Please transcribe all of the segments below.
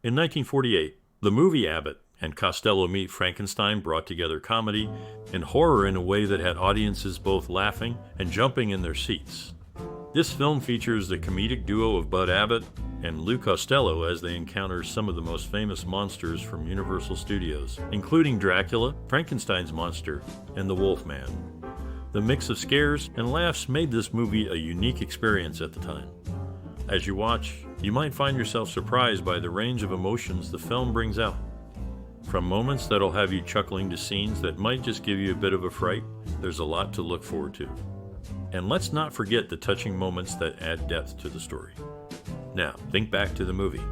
In 1948, the movie Abbott and Costello Meet Frankenstein brought together comedy and horror in a way that had audiences both laughing and jumping in their seats. This film features the comedic duo of Bud Abbott and Lou Costello as they encounter some of the most famous monsters from Universal Studios, including Dracula, Frankenstein's monster, and the Wolfman. The mix of scares and laughs made this movie a unique experience at the time. As you watch, you might find yourself surprised by the range of emotions the film brings out. From moments that'll have you chuckling to scenes that might just give you a bit of a fright, there's a lot to look forward to. And let's not forget the touching moments that add depth to the story. Now, think back to the movie.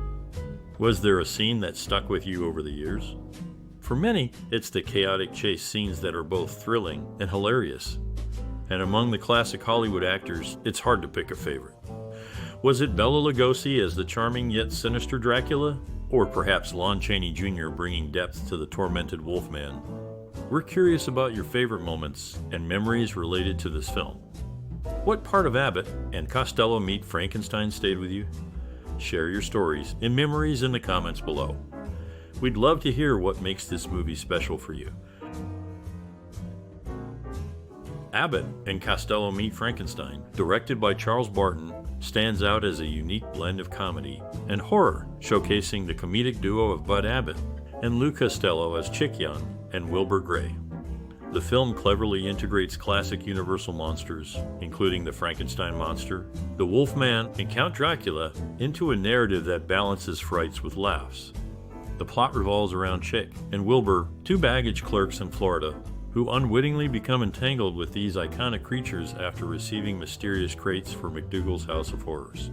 Was there a scene that stuck with you over the years? For many, it's the chaotic chase scenes that are both thrilling and hilarious. And among the classic Hollywood actors, it's hard to pick a favorite. Was it Bela Lugosi as the charming yet sinister Dracula? Or perhaps Lon Chaney Jr. bringing depth to the tormented Wolfman? We're curious about your favorite moments and memories related to this film. What part of Abbott and Costello Meet Frankenstein stayed with you? Share your stories and memories in the comments below. We'd love to hear what makes this movie special for you. Abbott and Costello Meet Frankenstein, directed by Charles Barton, stands out as a unique blend of comedy and horror, showcasing the comedic duo of Bud Abbott and Lou Costello as Chick-Young and Wilbur Gray. The film cleverly integrates classic Universal monsters, including the Frankenstein monster, the Wolfman, and Count Dracula, into a narrative that balances frights with laughs. The plot revolves around Chick and Wilbur, two baggage clerks in Florida, who unwittingly become entangled with these iconic creatures after receiving mysterious crates for McDougal's House of Horrors.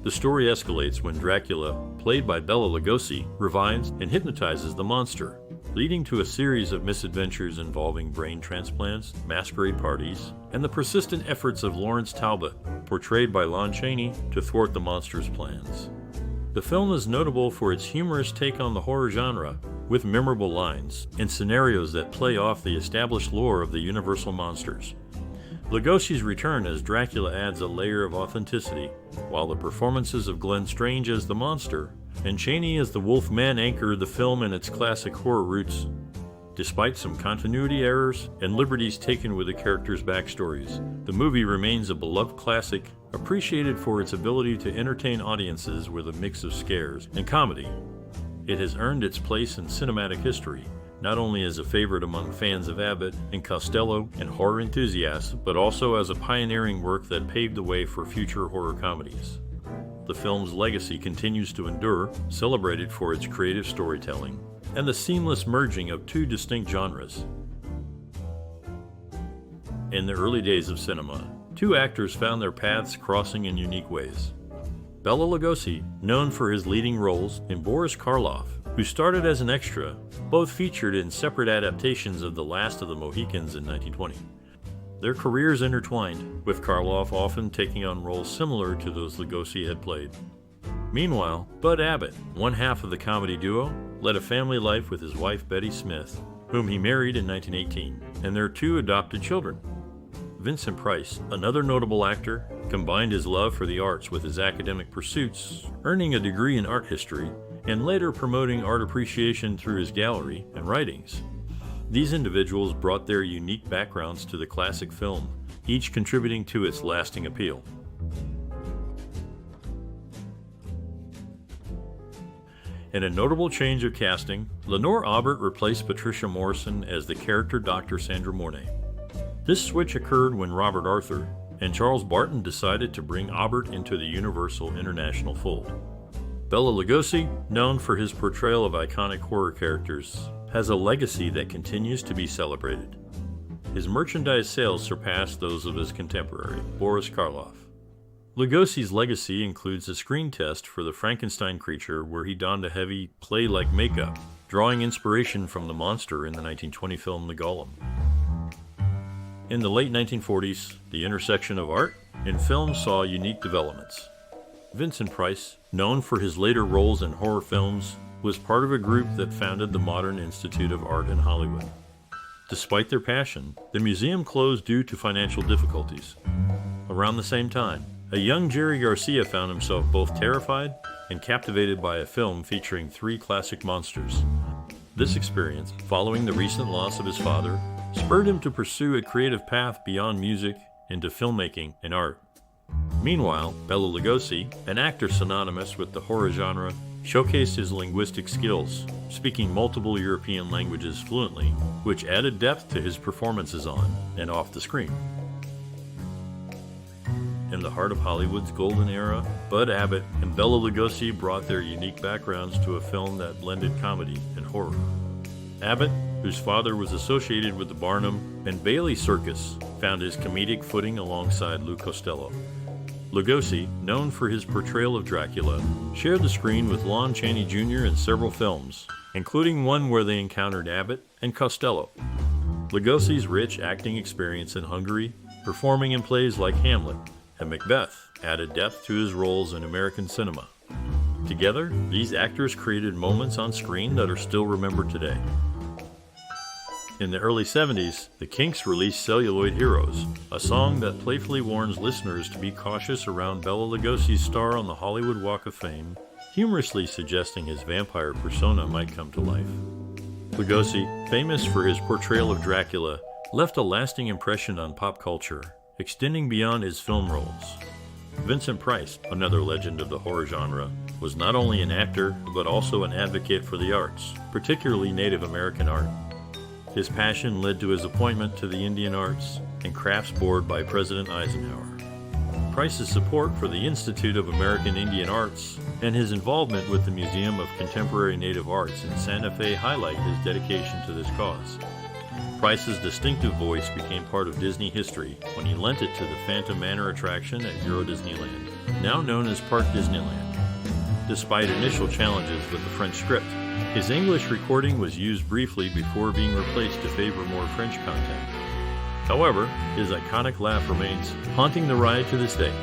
The story escalates when Dracula, played by Bela Lugosi, revives and hypnotizes the monster, leading to a series of misadventures involving brain transplants, masquerade parties, and the persistent efforts of Lawrence Talbot, portrayed by Lon Chaney, to thwart the monster's plans. The film is notable for its humorous take on the horror genre, with memorable lines and scenarios that play off the established lore of the Universal monsters. Lugosi's return as Dracula adds a layer of authenticity, while the performances of Glenn Strange as the monster and Chaney as the Wolfman anchor the film in its classic horror roots. Despite some continuity errors and liberties taken with the characters' backstories, the movie remains a beloved classic, appreciated for its ability to entertain audiences with a mix of scares and comedy. It has earned its place in cinematic history, not only as a favorite among fans of Abbott and Costello and horror enthusiasts, but also as a pioneering work that paved the way for future horror comedies. The film's legacy continues to endure, celebrated for its creative storytelling and the seamless merging of two distinct genres. In the early days of cinema, two actors found their paths crossing in unique ways. Bela Lugosi, known for his leading roles, and Boris Karloff, who started as an extra, both featured in separate adaptations of The Last of the Mohicans in 1920. Their careers intertwined, with Karloff often taking on roles similar to those Lugosi had played. Meanwhile, Bud Abbott, one half of the comedy duo, led a family life with his wife Betty Smith, whom he married in 1918, and their two adopted children. Vincent Price, another notable actor, combined his love for the arts with his academic pursuits, earning a degree in art history, and later promoting art appreciation through his gallery and writings. These individuals brought their unique backgrounds to the classic film, each contributing to its lasting appeal. In a notable change of casting, Lenore Aubert replaced Patricia Morrison as the character Dr. Sandra Mornay. This switch occurred when Robert Arthur and Charles Barton decided to bring Aubert into the Universal International fold. Bela Lugosi, known for his portrayal of iconic horror characters, has a legacy that continues to be celebrated. His merchandise sales surpassed those of his contemporary, Boris Karloff. Lugosi's legacy includes a screen test for the Frankenstein creature where he donned a heavy, clay-like makeup, drawing inspiration from the monster in the 1920 film The Golem. In the late 1940s, the intersection of art and film saw unique developments. Vincent Price, known for his later roles in horror films, was part of a group that founded the Modern Institute of Art in Hollywood. Despite their passion, the museum closed due to financial difficulties. Around the same time, a young Jerry Garcia found himself both terrified and captivated by a film featuring 3 classic monsters. This experience, following the recent loss of his father, spurred him to pursue a creative path beyond music into filmmaking and art. Meanwhile, Bela Lugosi, an actor synonymous with the horror genre, showcased his linguistic skills, speaking multiple European languages fluently, which added depth to his performances on and off the screen. In the heart of Hollywood's golden era, Bud Abbott and Bela Lugosi brought their unique backgrounds to a film that blended comedy and horror. Abbott, whose father was associated with the Barnum and Bailey Circus, found his comedic footing alongside Lou Costello. Lugosi, known for his portrayal of Dracula, shared the screen with Lon Chaney Jr. in several films, including one where they encountered Abbott and Costello. Lugosi's rich acting experience in Hungary, performing in plays like Hamlet and Macbeth, added depth to his roles in American cinema. Together, these actors created moments on screen that are still remembered today. In the early 70s, the Kinks released Celluloid Heroes, a song that playfully warns listeners to be cautious around Bela Lugosi's star on the Hollywood Walk of Fame, humorously suggesting his vampire persona might come to life. Lugosi, famous for his portrayal of Dracula, left a lasting impression on pop culture, extending beyond his film roles. Vincent Price, another legend of the horror genre, was not only an actor, but also an advocate for the arts, particularly Native American art. His passion led to his appointment to the Indian Arts and Crafts Board by President Eisenhower. Price's support for the Institute of American Indian Arts and his involvement with the Museum of Contemporary Native Arts in Santa Fe highlight his dedication to this cause. Price's distinctive voice became part of Disney history when he lent it to the Phantom Manor attraction at Euro Disneyland, now known as Park Disneyland. Despite initial challenges with the French script, his English recording was used briefly before being replaced to favor more French content. However, his iconic laugh remains, haunting the ride to this day.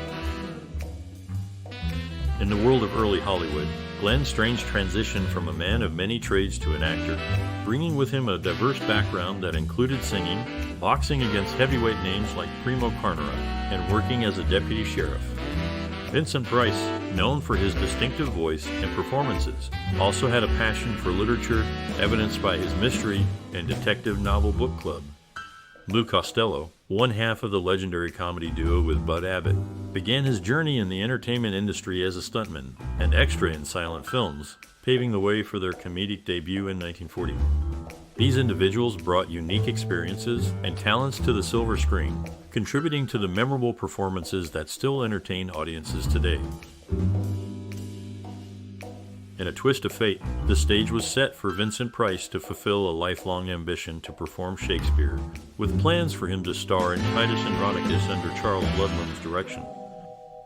In the world of early Hollywood, Glenn Strange transitioned from a man of many trades to an actor, bringing with him a diverse background that included singing, boxing against heavyweight names like Primo Carnera, and working as a deputy sheriff. Vincent Price, known for his distinctive voice and performances, also had a passion for literature, evidenced by his mystery and detective novel book club. Lou Costello, one half of the legendary comedy duo with Bud Abbott, began his journey in the entertainment industry as a stuntman and extra in silent films, paving the way for their comedic debut in 1940. These individuals brought unique experiences and talents to the silver screen, contributing to the memorable performances that still entertain audiences today. In a twist of fate, the stage was set for Vincent Price to fulfill a lifelong ambition to perform Shakespeare, with plans for him to star in Titus Andronicus under Charles Ludlam's direction.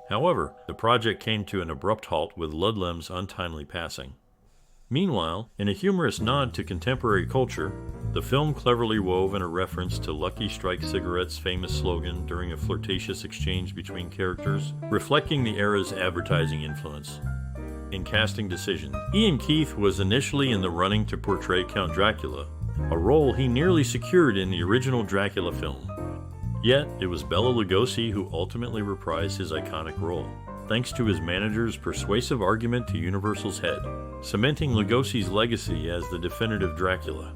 However, the project came to an abrupt halt with Ludlam's untimely passing. Meanwhile, in a humorous nod to contemporary culture, the film cleverly wove in a reference to Lucky Strike Cigarette's famous slogan during a flirtatious exchange between characters, reflecting the era's advertising influence. In casting decisions, Ian Keith was initially in the running to portray Count Dracula, a role he nearly secured in the original Dracula film. Yet, it was Bela Lugosi who ultimately reprised his iconic role, thanks to his manager's persuasive argument to Universal's head, cementing Lugosi's legacy as the definitive Dracula.